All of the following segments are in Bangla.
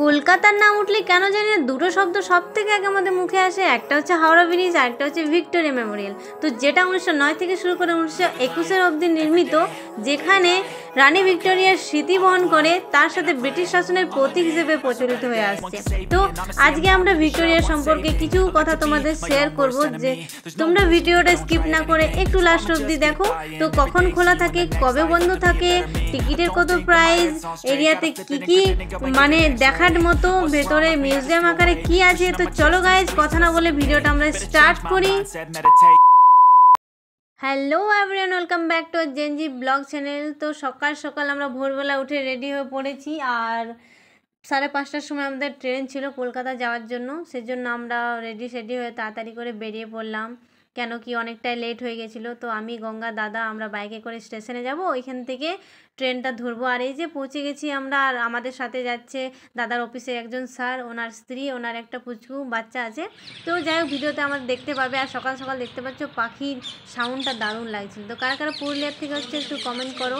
কলকাতার নাম উঠলে কেন জানি না দুটো শব্দ সব থেকে আগে আমাদের মুখে আসে, একটা হচ্ছে হাওড়া ব্রিজ আর একটা হচ্ছে ভিক্টোরিয়া মেমোরিয়াল। তো যেটা 1909 থেকে শুরু করে 1921 অবধি নির্মিত, যেখানে রানী ভিক্টোরিয়ার স্মৃতি বহন করে, তার সাথে ব্রিটিশ শাসনের প্রতীক হিসেবে প্রচলিত হয়ে আসছে। তো আজকে আমরা ভিক্টোরিয়া সম্পর্কে কিছু কথা তোমাদের শেয়ার করব, যে তোমরা ভিডিওটা স্কিপ না করে একটু লাস্ট অবধি দেখো। তো কখন খোলা থাকে, কবে বন্ধ থাকে, টিকিটের কত প্রাইস, এরিয়াতে কি মানে দেখার মতো, ভেতরে মিউজিয়াম আকারে কি আছে। তো চলো গাইজ, কথা না বলে ভিডিওটা আমরা স্টার্ট করি। Hello everyone, welcome back to Gen Z blog channel. তো সকাল সকাল আমরা ভোরবেলা উঠে রেডি হয়ে পড়েছি, আর 5:30টার সময় আমাদের ট্রেন ছিল কলকাতা যাওয়ার জন্য। সেজন্য আমরা রেডি হয়ে তাড়াতাড়ি করে বেরিয়ে পড়লাম, কেন কি অনেকটাই লেট হয়ে গেছিলো। তো আমি, গঙ্গা, দাদা আমরা বাইকে করে স্টেশনে যাব, ওইখান থেকে ট্রেনটা ধরবো। আর এই যে পৌঁছে গেছি আমরা, আর আমাদের সাথে যাচ্ছে দাদার অফিসের একজন স্যার, ওনার স্ত্রী, ওনার একটা পুচকু বাচ্চা আছে। তো যাই হোক, ভিডিওতে আমাদের দেখতে পাবে। আর সকাল সকাল দেখতে পাচ্ছ পাখির সাউন্ডটা দারুণ লাগছিল। তো কারা কারা পুরুলিয়ার থেকে হচ্ছে একটু কমেন্ট করো।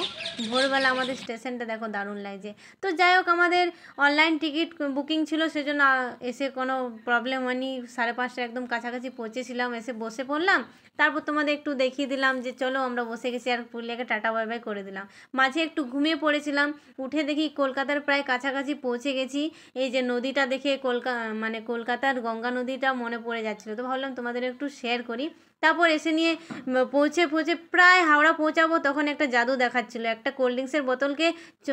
ভোরবেলা আমাদের স্টেশনটা দেখো দারুণ লাগছে। তো যাই হোক, আমাদের অনলাইন টিকিট বুকিং ছিল, সেজন্য এসে কোনো প্রবলেম হয়নি। 5:30 একদম কাছাকাছি পৌঁছেছিলাম, এসে বসে পড়লাম। তারপর তোমাদের একটু দেখিয়ে দিলাম যে চলো আমরা বসে গেছি, আর পুরুলিয়াকে টাটা বাই বাই করে দিলাম। মাঝে একটু ঘুমিয়ে পড়েছিলাম, উঠে দেখি কলকাতার প্রায় কাছাকাছি পৌঁছে গেছি। এই যে নদীটা দেখে কলকাতার গঙ্গা নদীটা মনে পড়ে যাচ্ছিলো, তো ভাবলাম তোমাদের একটু শেয়ার করি। তারপর এসে নিয়ে পৌঁছে প্রায় হাওড়া পৌঁছাবো, তখন একটা জাদু দেখাচ্ছিলো, একটা কোল্ড ড্রিঙ্কসের বোতলকে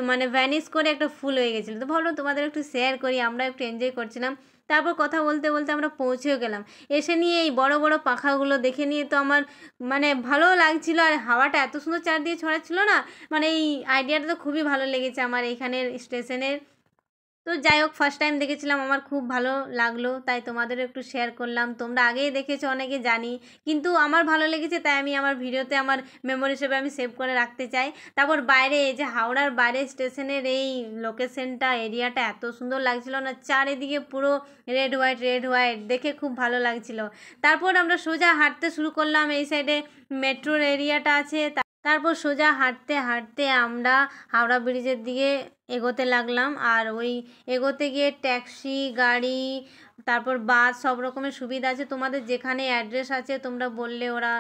মানে ভ্যানিশ করে একটা ফুল হয়ে গেছিলো। তো ভাবলাম তোমাদের একটু শেয়ার করি, আমরা একটু এনজয় করছিলাম। তারপর কথা বলতে বলতে আমরা পৌঁছেও গেলাম। এসে নিয়ে এই বড় বড় পাখাগুলো দেখে নিয়ে তো আমার মানে ভালো লাগছিলো, আর হাওয়াটা এত সুন্দর চারদিকে ছড়াচ্ছিলো না, মানে এই আইডিয়াটা তো খুবই ভালো লেগেছে আমার এইখানের স্টেশনের। তো যাই হোক, ফার্স্ট টাইম দেখেছিলাম, আমার খুব ভালো লাগলো, তাই তোমাদেরও একটু শেয়ার করলাম। তোমরা আগেই দেখেছো অনেকে জানি, কিন্তু আমার ভালো লেগেছে, তাই আমি আমার ভিডিওতে আমার মেমোরি হিসেবে আমি সেভ করে রাখতে চাই। তারপর বাইরে, এই যে হাওড়ার বাইরে স্টেশনের এই লোকেশনটা, এরিয়াটা এত সুন্দর লাগছিল না, চারিদিকে পুরো রেড হোয়াইট দেখে খুব ভালো লাগছিল। তারপর আমরা সোজা হাঁটতে শুরু করলাম, এই সাইডে মেট্রোর এরিয়াটা আছে। তারপর সোজা হাঁটতে হাঁটতে আমরা হাওড়া ব্রিজের দিকে এগোতে লাগলাম। আর ওই এগোতে গিয়ে ট্যাক্সি, গাড়ি, তারপর বাস, সব রকমের সুবিধা আছে। তোমাদের যেখানে অ্যাড্রেস আছে তোমরা বললে ওরা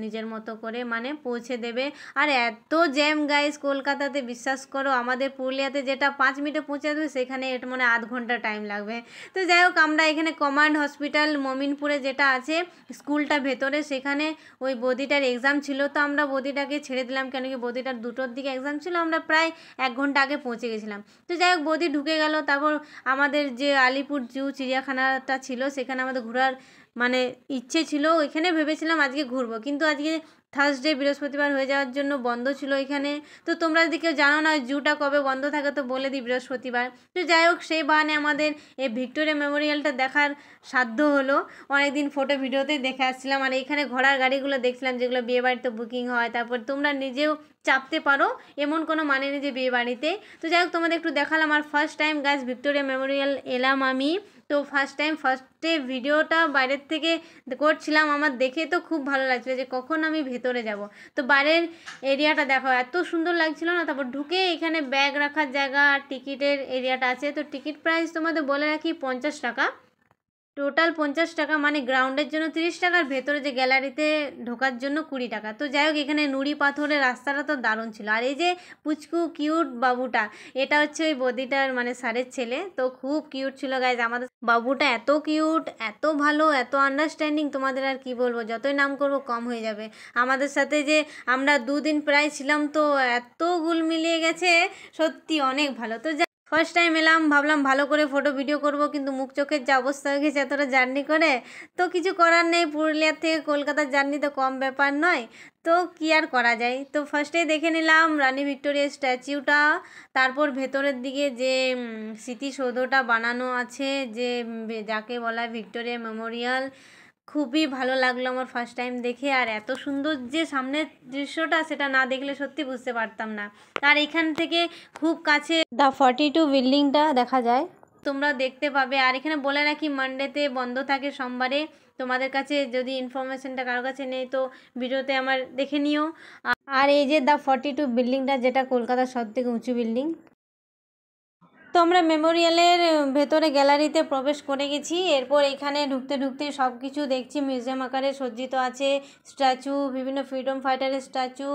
নিজের মতো করে মানে পৌঁছে দেবে। আর এত জ্যাম গাইস কলকাতাতে, বিশ্বাস করো, আমাদের পুরুলিয়াতে যেটা 5 মিনিটে পৌঁছে দেবে, সেখানে এটা মানে আধ ঘন্টা টাইম লাগবে। তো যাই হোক, আমরা এখানে কমান্ড হসপিটাল মমিনপুরে যেটা আছে স্কুলটা ভেতরে, সেখানে ওই বদিটার এক্সাম ছিল। তো আমরা বদিটাকে ছেড়ে দিলাম, কেন কি বদিটার 2টোর দিকে এক্সাম ছিল, আমরা প্রায় 1 ঘন্টা আগে পৌঁছে গেছিলাম। তো যাই হোক, বদি ঢুকে গেল। তারপর আমাদের যে আলিপুর জু চিড়িয়াখানাটা ছিল, সেখানে আমাদের ঘোরার মানে ইচ্ছে ছিল, ওইখানে ভেবেছিলাম আজকে ঘুরবো, কিন্তু আজকে থার্সডে, বৃহস্পতিবার হয়ে যাওয়ার জন্য বন্ধ ছিল এখানে। তো তোমরা যদি কেউ জানো না জুটা কবে বন্ধ থাকে, তো বলে দিই বৃহস্পতিবার। তো যাই হোক, সেই বাহানে আমাদের এই ভিক্টোরিয়া মেমোরিয়ালটা দেখার সাধ্য হলো। অনেকদিন ফটো ভিডিওতেই দেখে আসছিলাম, আর এইখানে ঘোড়ার গাড়িগুলো দেখছিলাম, যেগুলো বিয়ে বাড়িতে বুকিং হয়। তারপর তোমরা নিজেও চাপতে পারো, এমন কোনো মানে নেই যে বিয়ে বাড়িতে। তো যাই হোক, তোমাদের একটু দেখালাম। আর first time guys Victoria memorial এলাম আমি। তো ফার্স্টে ভিডিওটা বাইরের থেকে করছিলাম, আমার দেখে তো খুব ভালো লাগছিল যে কখন আমি ভেতরে যাব। তো বাইরের এরিয়াটা দেখো এত সুন্দর লাগছিল না। তারপর ঢুকে এখানে ব্যাগ রাখার জায়গা, টিকিটের এরিয়াটা আছে। তো টিকিট প্রাইস তোমাদের বলে রাখি 50 টাকা, টোটাল 50 টাকা, মানে গ্রাউন্ডের জন্য 30 টাকার, ভেতরে যে গ্যালারিতে ঢোকার জন্য 20 টাকা। তো যাই হোক, এখানে নুড়ি পাথরের রাস্তাটা তো দারুণ ছিল। আর এই যে পুচকু কিউট বাবুটা, এটা হচ্ছে ওই বদিটার মানে স্যারের ছেলে। তো খুব কিউট ছিল গাইজ, আমাদের বাবুটা এত কিউট, এত ভালো, এত আন্ডারস্ট্যান্ডিং, তোমাদের আর কি বলবো, যতই নাম করবো কম হয়ে যাবে। আমাদের সাথে যে আমরা 2 দিন প্রায় ছিলাম, তো এত গুল মিলিয়ে গেছে, সত্যি অনেক ভালো। তো ফার্স্ট টাইম এলাম, ভাবলাম ভালো করে ফটো ভিডিও করব, কিন্তু মুখ চোখের যা অবস্থা হয়ে গেছে এতটা জার্নি করে, তো কিছু করার নেই। পুরুলিয়ার থেকে কলকাতার জার্নি তো কম ব্যাপার নয়, তো কি আর করা যায়। তো ফার্স্টেই দেখে নিলাম রানী ভিক্টোরিয়ার স্ট্যাচিউটা। তারপর ভেতরের দিকে যে স্মৃতিসৌধটা বানানো আছে, যে যাকে বলা হয় ভিক্টোরিয়া মেমোরিয়াল, খুবই ভালো লাগলো আমার ফার্স্ট টাইম দেখে। আর এত সুন্দর যে সামনের দৃশ্যটা, সেটা না দেখলে সত্যি বুঝতে পারতাম না। আর এখান থেকে খুব কাছে দ্য 42 বিল্ডিংটা দেখা যায়, তোমরা দেখতে পাবে। আর এখানে বলে রাখি, মানডেতে বন্ধ থাকে, সোমবারে। তোমাদের কাছে যদি ইনফরমেশনটা কারো কাছে নেই, তো ভিডিওতে আমার দেখে নিও। আর এই যে দ্য 42 বিল্ডিংটা, যেটা কলকাতার সবথেকে উঁচু বিল্ডিং। তো আমরা মেমোরিয়ালের ভেতরে গ্যালারিতে প্রবেশ করে গেছি। এরপর এখানে ঢুকতে ঢুকতে সব কিছু দেখছি মিউজিয়াম আকারে সজ্জিত আছে। স্ট্যাচু, বিভিন্ন ফ্রিডম ফাইটারের স্ট্যাচু,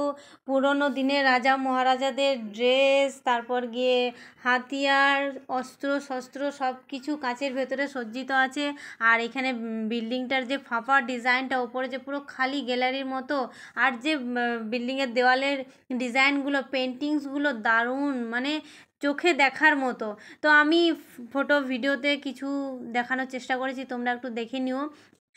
পুরনো দিনের রাজা মহারাজাদের ড্রেস, তারপর গিয়ে হাতিয়ার, অস্ত্র শস্ত্র সব কিছু কাচের ভেতরে সজ্জিত আছে। আর এখানে বিল্ডিংটার যে ফাঁপা ডিজাইনটা, ওপরে যে পুরো খালি গ্যালারির মতো, আর যে বিল্ডিংয়ের দেওয়ালের ডিজাইনগুলো, পেন্টিংসগুলো দারুণ, মানে চোখে দেখার মতো। তো আমি ফটো ভিডিওতে কিছু দেখানোর চেষ্টা করেছি, তোমরা একটু দেখে নিও।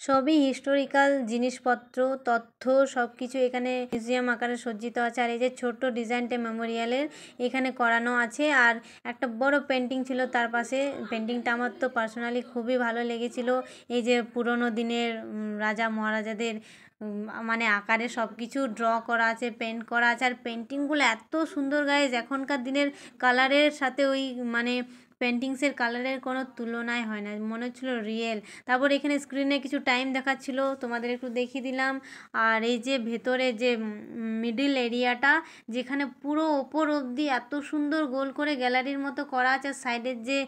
সবই হিস্টোরিক্যাল জিনিসপত্র, তথ্য সব কিছু এখানে মিউজিয়াম আকারে সজ্জিত আছে। আর এই যে ছোট্ট ডিজাইনটা মেমোরিয়ালের এখানে করানো আছে। আর একটা বড় পেন্টিং ছিল তার পাশে। পেন্টিংটা আমার তো পার্সোনালি খুবই ভালো লেগেছিল। এই যে পুরনো দিনের রাজা মহারাজাদের মানে আকারে সব কিছু ড্র করা আছে, পেন্ট করা আছে। আর পেন্টিংগুলো এত সুন্দর গাইজ, এখনকার দিনের কালারের সাথে ওই মানে পেন্টিংসের কালারের কোনো তুলনাই হয় না, মনে হচ্ছিল রিয়েল। তারপর এখানে স্ক্রিনে কিছু টাইম দেখাচ্ছিল, তোমাদের একটু দেখিয়ে দিলাম। আর এই যে ভেতরে যে মিডিল এরিয়াটা, যেখানে পুরো ওপর অবধি এত সুন্দর গোল করে গ্যালারির মতো করা আছে। সাইডের যে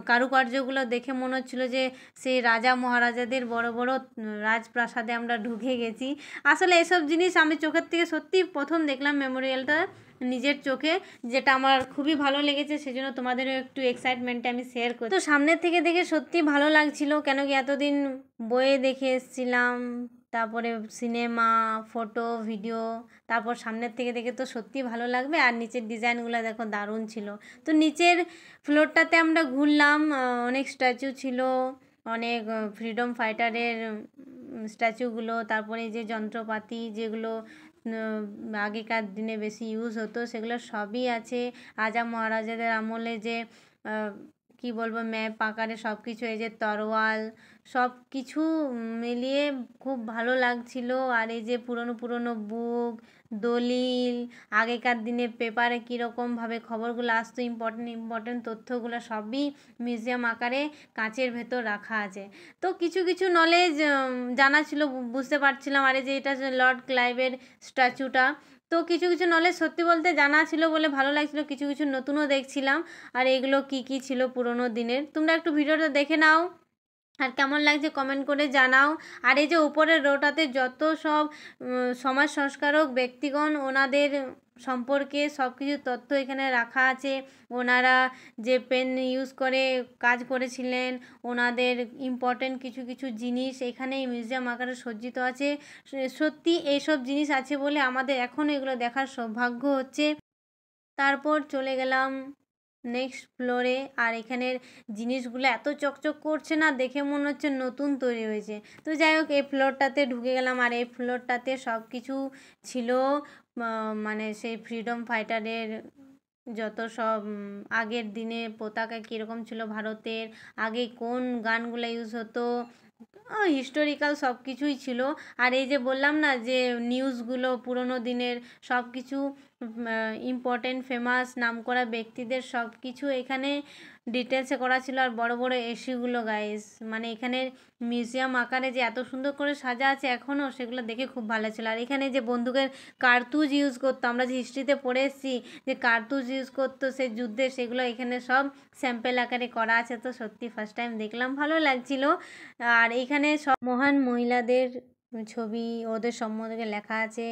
কারুকার্যগুলো দেখে মনে হচ্ছিলো যে সেই রাজা মহারাজাদের বড় বড় রাজপ্রাসাদে আমরা ঢুকে গেছি। আসলে এসব জিনিস আমি চোখের থেকে সত্যি প্রথম দেখলাম মেমোরিয়ালটা নিজের চোখে, যেটা আমার খুবই ভালো লেগেছে। সেজন্য তোমাদেরও একটু এক্সাইটমেন্টটা আমি শেয়ার করি। তো সামনের থেকে দেখে সত্যি ভালো লাগছিল, কেন কি এতদিন বইয়ে দেখে এসেছিলাম, তারপরে সিনেমা, ফটো, ভিডিও, তারপর সামনের থেকে দেখে তো সত্যি ভালো লাগবে। আর নিচের ডিজাইনগুলো দেখো দারুণ ছিল। তো নিচের ফ্লোরটাতে আমরা ঘুরলাম, অনেক স্ট্যাচু ছিল, অনেক ফ্রিডম ফাইটারের স্ট্যাচুগুলো, তারপরে যে যন্ত্রপাতি যেগুলো আগেকার দিনে বেশি ইউজ হতো সেগুলো সবই আছে। রাজা মহারাজাদের আমলে যে কি বলবো, ম্যাপ আকারে সব কিছু, এই যে তরোয়াল, সব কিছু মিলিয়ে খুব ভালো লাগছিল। আর এই যে পুরনো পুরনো বুক, দলিল, আগেকার দিনে পেপারে কীরকমভাবে খবরগুলো আসতো, ইম্পর্টেন্ট তথ্যগুলো সবই মিউজিয়াম আকারে কাঁচের ভেতর রাখা আছে। তো কিছু কিছু নলেজ জানা ছিল, বুঝতে পারছিলাম। আর এই যে এটা লর্ড ক্লাইভের স্ট্যাচুটা, তো কিছু কিছু নলেজ সত্যি বলতে জানা ছিল বলে ভালো লাগছিলো, কিছু কিছু নতুনও দেখছিলাম। আর এগুলো কি কি ছিল পুরনো দিনের, তোমরা একটু ভিডিওটা দেখে নাও আর কেমন লাগছে কমেন্ট করে জানাও। আর এই যে উপরের রোটাতে যত সব সমাজ সংস্কারক ব্যক্তিগণ, ওনাদের সম্পর্কে সব কিছু তথ্য এখানে রাখা আছে। ওনারা যে পেন ইউজ করে কাজ করেছিলেন, ওনাদের ইম্পর্টেন্ট কিছু কিছু জিনিস এখানে মিউজিয়াম আকারে সজ্জিত আছে। সত্যি এইসব জিনিস আছে বলে আমাদের এখনও এগুলো দেখার সৌভাগ্য হচ্ছে। তারপর চলে গেলাম নেক্সট ফ্লোরে। আর এখানের জিনিসগুলো এত চকচক করছে না, দেখে মনে হচ্ছে নতুন তৈরি হয়েছে। তো যাই হোক, এই ফ্লোরটাতে ঢুকে গেলাম। আর এই ফ্লোরটাতে সব কিছু ছিল, মানে সেই ফ্রিডম ফাইটারের যত সব আগের দিনে পতাকা কীরকম ছিল ভারতের, আগে কোন গানগুলো ইউজ হতো, হিস্টোরিক্যাল সব কিছুই ছিল। আর এই যে বললাম না যে নিউজগুলো পুরনো দিনের সব কিছু, ইম্পর্টেন্ট ফেমাস নামকরা ব্যক্তিদের সব কিছু এখানে ডিটেলসে করা ছিল। আর বড় বড় এসিগুলো গাইস, মানে এখানের মিউজিয়াম আকারে যে এত সুন্দর করে সাজা আছে এখনও, সেগুলো দেখে খুব ভালো ছিল। আর এখানে যে বন্দুকের কার্তুজ ইউজ করতো, আমরা যে হিস্ট্রিতে পড়ে এসেছি যে কার্তুজ ইউজ করতো সে যুদ্ধে, সেগুলো এখানে সব স্যাম্পেল আকারে করা আছে। তো সত্যি ফার্স্ট টাইম দেখলাম, ভালো লাগছিল। আর এইখানে সব মহান মহিলাদের ছবি, ওদের সম্বন্ধে লেখা আছে।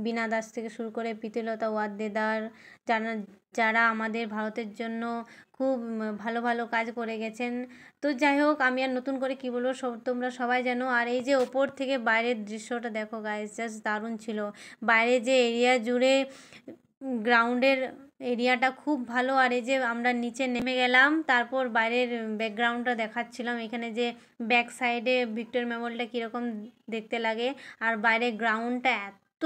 বীণা দাস থেকে শুরু করে প্রীতিলতা ওয়াদ্দেদার, যারা যারা আমাদের ভারতের জন্য খুব ভালো ভালো কাজ করে গেছেন। তো যাই হোক, আমি আর নতুন করে কী বলবো, তোমরা সবাই জানো। আর এই যে ওপর থেকে বাইরের দৃশ্যটা দেখো গাইস, জাস্ট দারুণ ছিল। বাইরে যে এরিয়া জুড়ে গ্রাউন্ডের এরিয়াটা খুব ভালো। আর এই যে আমরা নিচে নেমে গেলাম, তারপর বাইরের ব্যাকগ্রাউন্ডটা দেখাচ্ছিলাম। এখানে যে ব্যাক সাইডে ভিক্টোর মেমোরিয়ালটা কীরকম দেখতে লাগে, আর বাইরের গ্রাউন্ডটা এত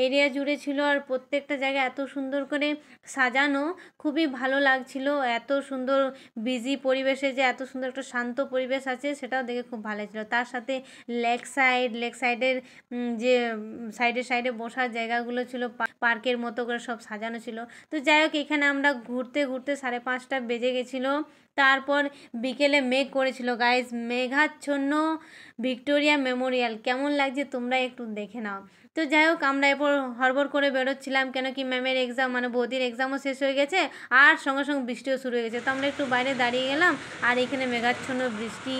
এরিয়া জুড়ে ছিল, আর প্রত্যেকটা জায়গায় এত সুন্দর করে সাজানো, খুবই ভালো লাগছিল। এত সুন্দর বিজি পরিবেশে যে এত সুন্দর একটা শান্ত পরিবেশ আছে, সেটাও দেখে খুব ভালো ছিল। তার সাথে লেক সাইডের যে সাইডে সাইডে বসার জায়গাগুলো ছিল, পার্কের মতো করে সব সাজানো ছিল। তো যাই হোক, এখানে আমরা ঘুরতে ঘুরতে 5:30 বেজে গেছিলো। তারপর বিকেলে মেঘ করেছিল গাইজ, মেঘাচ্ছন্ন ভিক্টোরিয়া মেমোরিয়াল। কেমন লাগছে তোমরা একটু দেখে নাও। তো যাই হোক, আমরা এরপর হড়বড় করে বেরোচ্ছিলাম, কেন কি ম্যামের এক্সাম মানে বৌদির এক্সামও শেষ হয়ে গেছে আর সঙ্গে সঙ্গে বৃষ্টিও শুরু হয়ে গেছে। তো আমরা একটু বাইরে দাঁড়িয়ে গেলাম, আর এখানে মেঘাচ্ছন্ন বৃষ্টি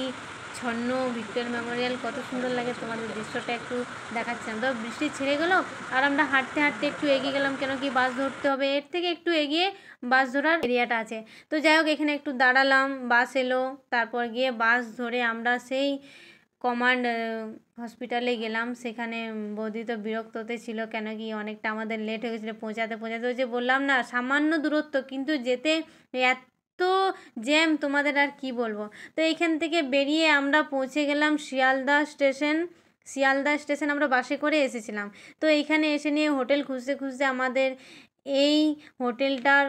ছন্ন ভিক্টোরিয়া মেমোরিয়াল কত সুন্দর লাগে, তোমাদের দৃশ্যটা একটু দেখাচ্ছিলাম। তো বৃষ্টি ছেড়ে গেলো আর আমরা হাঁটতে হাঁটতে একটু এগিয়ে গেলাম, কেন কি বাস ধরতে হবে, এর থেকে একটু এগিয়ে বাস ধরার এরিয়াটা আছে। তো যাই হোক, এখানে একটু দাঁড়ালাম, বাস এলো, তারপর গিয়ে বাস ধরে আমরা সেই কমান্ড হসপিটালে গেলাম। সেখানে বৌদি তো বিরক্ততে ছিল, কেন কি অনেকটা আমাদের লেট হয়ে গেছিলো পৌঁছাতে পৌঁছাতে। ওই যে বললাম না, সামান্য দূরত্ব কিন্তু যেতে এত জ্যাম, তোমাদের আর কি বলবো। তো এইখান থেকে বেরিয়ে আমরা পৌঁছে গেলাম শিয়ালদা স্টেশন। শিয়ালদা স্টেশন আমরা বাসে করে এসেছিলাম। তো এইখানে এসে নিয়ে হোটেল খুঁজতে খুঁজতে আমাদের এই হোটেলটার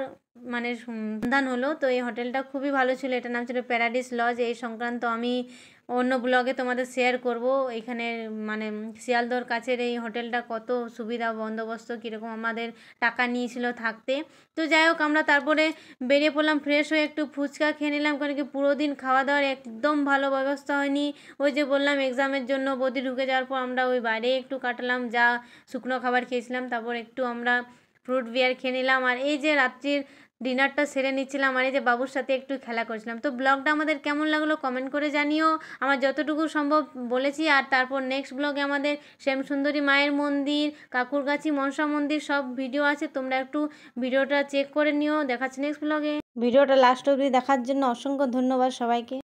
মানে সন্ধান হলো। তো এই হোটেলটা খুবই ভালো ছিল, এটার নাম ছিল প্যারাডিস লজ। এই সংক্রান্ত আমি অন্য ব্লগে তোমাদের শেয়ার করব। এখানে মানে শিয়ালদহর কাছের এই হোটেলটা কত সুবিধা বন্দোবস্ত, কীরকম আমাদের টাকা নিয়েছিল থাকতে। তো যাই হোক, আমরা তারপরে বেরিয়ে পড়লাম, ফ্রেশ হয়ে একটু ফুচকা খেয়ে নিলাম, কারণ কি পুরো দিন খাওয়া দাওয়ার একদম ভালো ব্যবস্থা হয়নি। ওই যে বললাম এক্সামের জন্য বৌদি ঢুকে যাওয়ার পর আমরা ওই বাইরে একটু কাটালাম, যা শুকনো খাবার খেয়েছিলাম, তারপর একটু আমরা ফ্রুট বিয়ার খেয়ে নিলাম। আর এই যে রাত্রির ডিনারটা সেরে নিচ্ছিলাম, আর এই যে বাবুর সাথে একটু খেলা করছিলাম। তো ব্লগটা আমাদের কেমন লাগলো কমেন্ট করে জানিও, আমার যতটুকু সম্ভব বলেছি। আর তারপর নেক্সট ব্লগে আমাদের শ্যামসুন্দরী মায়ের মন্দির, কাকুরগাছি মনসা মন্দির সব ভিডিও আছে, তোমরা একটু ভিডিওটা চেক করে নিও। দেখাচ্ছি নেক্সট ব্লগে। ভিডিওটা লাস্ট অবধি দেখার জন্য অসংখ্য ধন্যবাদ সবাইকে।